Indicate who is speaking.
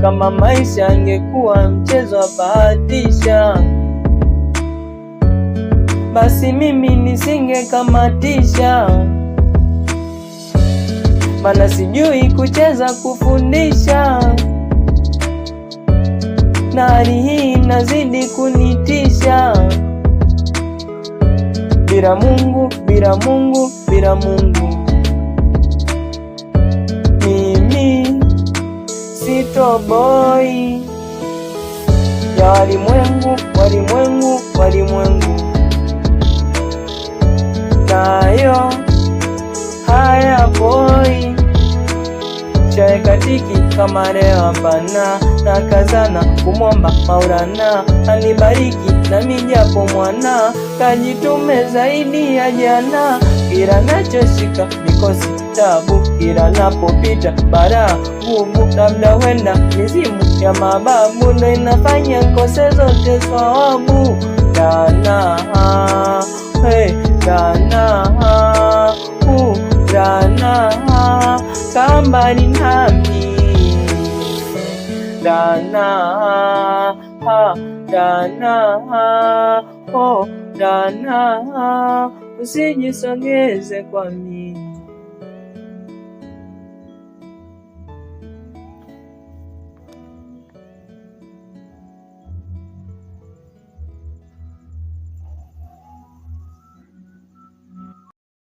Speaker 1: kama maisha angekuwa mchezo wa bahatisha, basi mimi nisingekamatisha. Mana sijui kucheza kufundisha, na hali hii inazidi kunitisha. Bila Mungu, bila Mungu, bila Mungu, mimi sitoboi. Ya walimwengu, walimwengu, walimwengu, nayo haya boy. Shaekatiki kama leo hapana, na kazana kumwomba Maulana anibariki nami japo mwana, kajitume zaidi ya jana. Kila nachoshika mikosi tabu, kila napopita bara gumu, labda wenda mizimu ya mababu ndo inafanya kose zote sawabu. Dana hey, dana dana kambali nami, dana dana oh dana, usijisogeze kwa mimi.